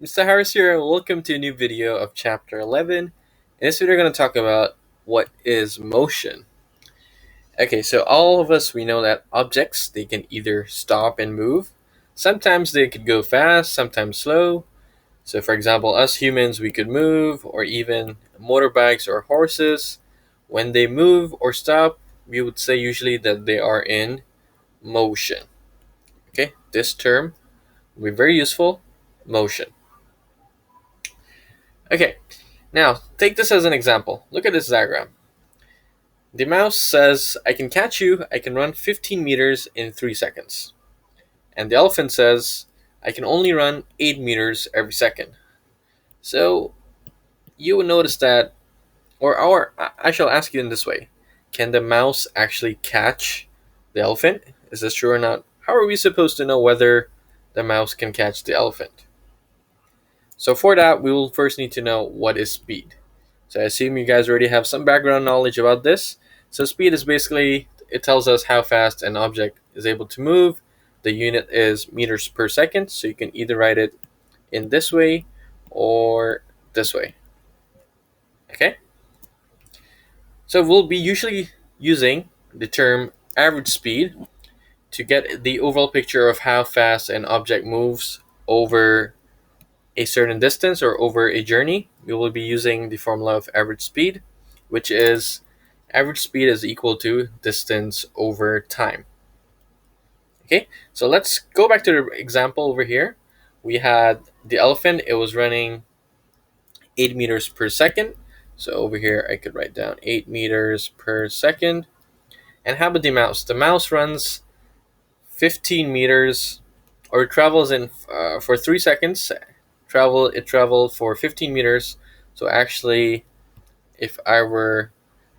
Mr. Harris here, and welcome to a new video of Chapter 11. In this video, we're going to talk about what is motion. Okay, so all of us, we know that objects, they can either stop and move. Sometimes they could go fast, sometimes slow. So for example, us humans, we could move, or even motorbikes or horses. When they move or stop, we would say usually that they are in motion. Okay, this term will be very useful, motion. Okay, now take this as an example. Look at this diagram. The mouse says, I can catch you, I can run 15 meters in 3 seconds. And the elephant says, I can only run 8 meters every second. So you will notice that, or I shall ask you in this way. Can the mouse actually catch the elephant? Is this true or not? How are we supposed to know whether the mouse can catch the elephant? So for that, we will first need to know what is speed. So I assume you guys already have some background knowledge about this. So speed is basically, it tells us how fast an object is able to move. The unit is meters per second, so you can either write it in this way or this way. Okay? So we'll be usually using the term average speed to get the overall picture of how fast an object moves over a certain distance or over a journey. We will be using the formula of average speed, which is average speed is equal to distance over time. Okay, so let's go back to the example over here. We had the elephant, it was running 8 meters per second. So over here, I could write down 8 meters per second. And how about the mouse? The mouse runs 15 meters, or travels in for 3 seconds. It traveled for 15 meters. So actually, if I were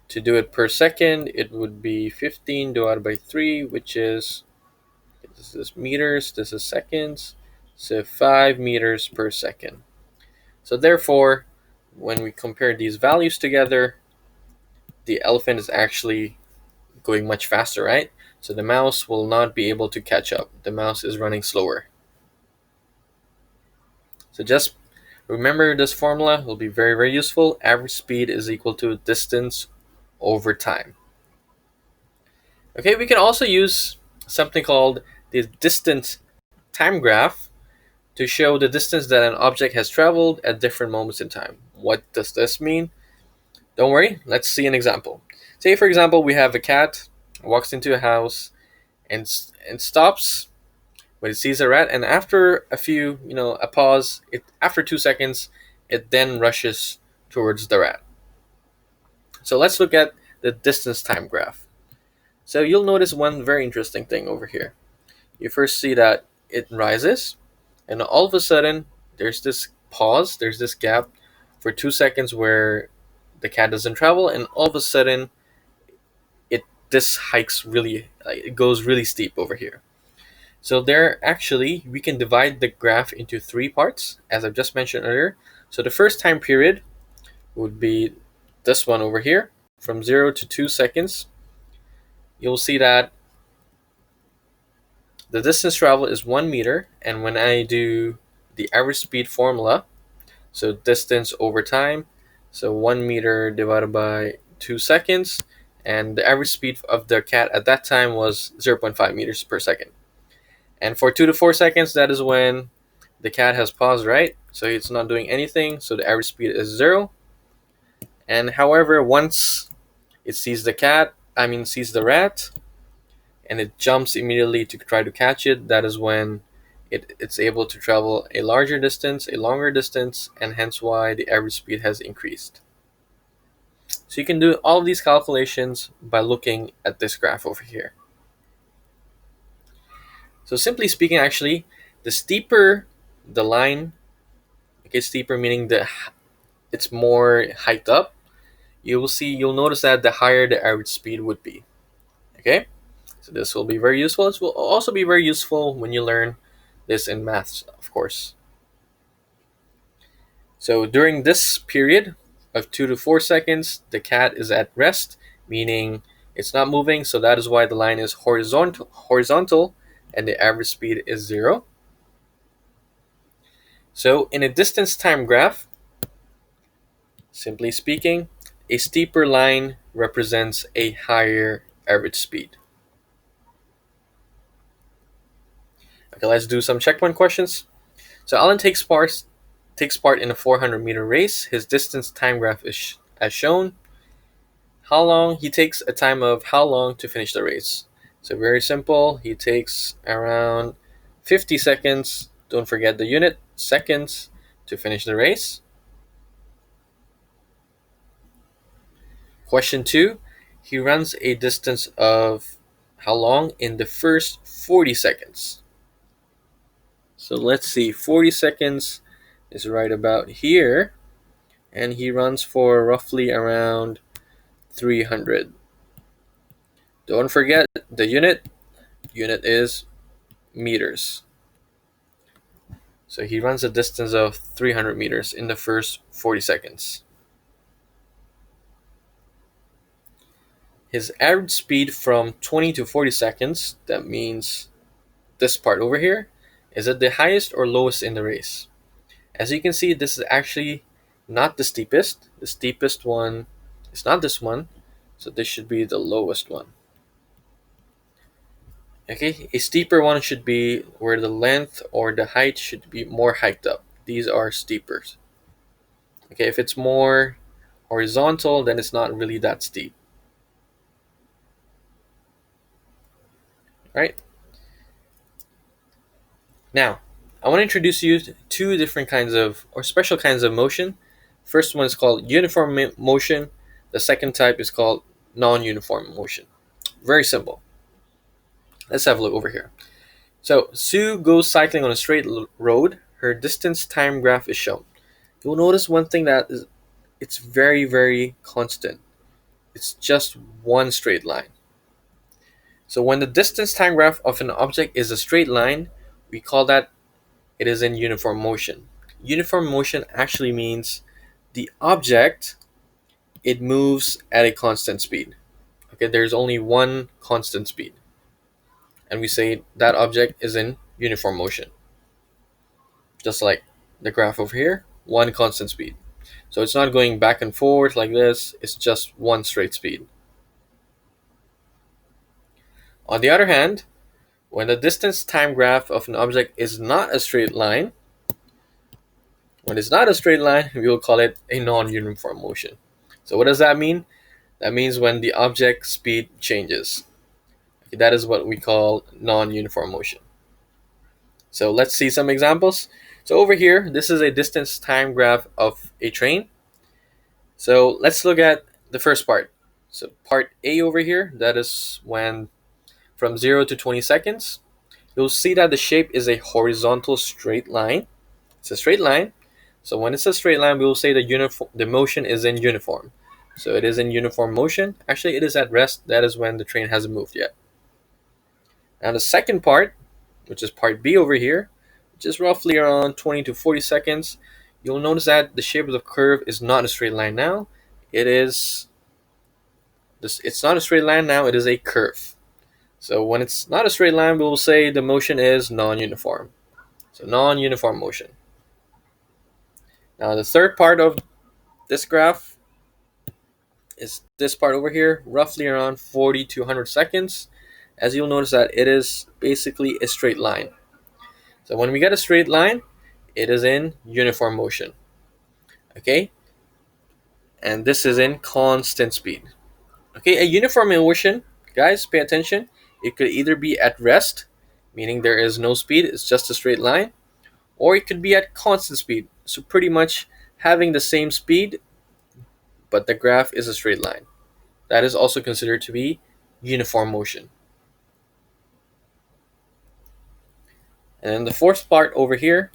to do it per second, it would be 15 divided by 3, which is, this is meters, this is seconds, so 5 meters per second. So therefore, when we compare these values together, the elephant is actually going much faster, right? So the mouse will not be able to catch up. The mouse is running slower. So just remember this formula, will be very, very useful. Average speed is equal to distance over time. Okay, we can also use something called the distance time graph to show the distance that an object has traveled at different moments in time. What does this mean? Don't worry, let's see an example. Say, for example, we have a cat walks into a house and stops when it sees a rat, and after a pause, after 2 seconds, it then rushes towards the rat. So let's look at the distance time graph. So you'll notice one very interesting thing over here. You first see that it rises, and all of a sudden, there's this pause, there's this gap for 2 seconds where the cat doesn't travel, and all of a sudden, this hikes really, it goes really steep over here. So we can divide the graph into 3 parts, as I've just mentioned earlier. So the first time period would be this one over here, from 0 to 2 seconds. You'll see that the distance traveled is 1 meter, and when I do the average speed formula, so distance over time, so 1 meter divided by 2 seconds, and the average speed of the cat at that time was 0.5 meters per second. And for 2 to 4 seconds, that is when the cat has paused, right? So it's not doing anything, so the average speed is 0. And however, once it sees sees the rat, and it jumps immediately to try to catch it, that is when it's able to travel a larger distance, a longer distance, and hence why the average speed has increased. So you can do all of these calculations by looking at this graph over here. So simply speaking, actually, the steeper the line, okay, steeper meaning it's more hiked up, you'll notice that the higher the average speed would be. Okay? So this will be very useful. This will also be very useful when you learn this in maths, of course. So during this period of 2 to 4 seconds, the cat is at rest, meaning it's not moving, so that is why the line is horizontal, and the average speed is 0. So in a distance time graph, simply speaking, a steeper line represents a higher average speed. Okay, let's do some checkpoint questions. So Alan takes part in a 400-meter race. His distance time graph is as shown. How long he takes a time of how long to finish the race. So very simple. He takes around 50 seconds. Don't forget the unit, seconds, to finish the race. Question 2. He runs a distance of how long in the first 40 seconds. So let's see, 40 seconds is right about here, and he runs for roughly around 300. Don't forget the unit. Unit is meters. So he runs a distance of 300 meters in the first 40 seconds. His average speed from 20 to 40 seconds, that means this part over here, is at the highest or lowest in the race. As you can see, this is actually not the steepest. The steepest one is not this one, so this should be the lowest one. Okay, a steeper one should be where the length or the height should be more hiked up. These are steeper. Okay, if it's more horizontal, then it's not really that steep. Right? Now, I want to introduce you to two different kinds of, or special kinds of motion. First one is called uniform motion. The second type is called non-uniform motion. Very simple. Let's have a look over here. So, Sue goes cycling on a straight road. Her distance time graph is shown. You'll notice one thing that is, it's very, very constant. It's just one straight line. So when the distance time graph of an object is a straight line, we call that it is in uniform motion. Uniform motion actually means the object, it moves at a constant speed. Okay, there's only one constant speed. And we say that object is in uniform motion. Just like the graph over here, one constant speed. So it's not going back and forth like this, it's just one straight speed. On the other hand, when the distance time graph of an object is not a straight line, when it's not a straight line, we will call it a non-uniform motion. So what does that mean? That means when the object speed changes. Okay, that is what we call non-uniform motion. So let's see some examples. So over here, this is a distance time graph of a train. So let's look at the first part. So part A over here, that is when from 0 to 20 seconds. You'll see that the shape is a horizontal straight line. It's a straight line. So when it's a straight line, we will say the motion is in uniform. So it is in uniform motion. Actually, it is at rest. That is when the train hasn't moved yet. Now the second part, which is part B over here, which is roughly around 20 to 40 seconds, you'll notice that the shape of the curve is not a straight line now. It's not a straight line now, it is a curve. So when it's not a straight line, we will say the motion is non-uniform. So non-uniform motion. Now the third part of this graph is this part over here, roughly around 40 to 100 seconds. As you'll notice that it is basically a straight line. So when we get a straight line, it is in uniform motion. Okay? And this is in constant speed. Okay, a uniform motion, guys, pay attention. It could either be at rest, meaning there is no speed, it's just a straight line, or it could be at constant speed. So pretty much having the same speed, but the graph is a straight line. That is also considered to be uniform motion. And then the fourth part over here,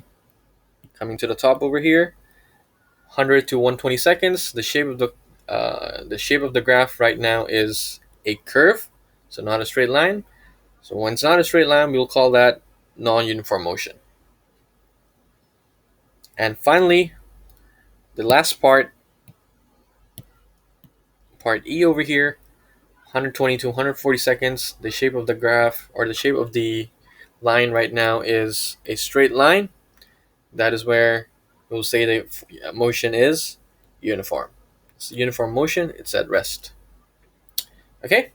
coming to the top over here, 100 to 120 seconds. The shape of the graph right now is a curve, so not a straight line. So when it's not a straight line, we'll call that non-uniform motion. And finally, the last part, part E over here, 120 to 140 seconds. The shape of the graph, or the shape of the line right now, is a straight line. that is where we'll say the motion is uniform. It's uniform motion, it's at rest. Okay,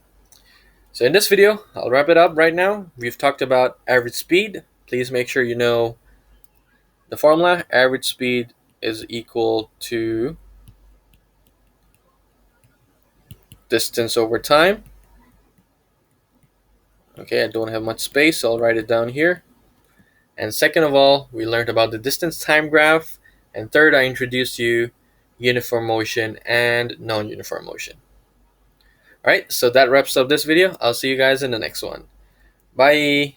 so in this video, I'll wrap it up right now. We've talked about average speed. Please make sure you know the formula. Average speed is equal to distance over time. Okay, I don't have much space, so I'll write it down here. And second of all, we learned about the distance time graph. And third, I introduced you uniform motion and non-uniform motion. All right, so that wraps up this video. I'll see you guys in the next one. Bye.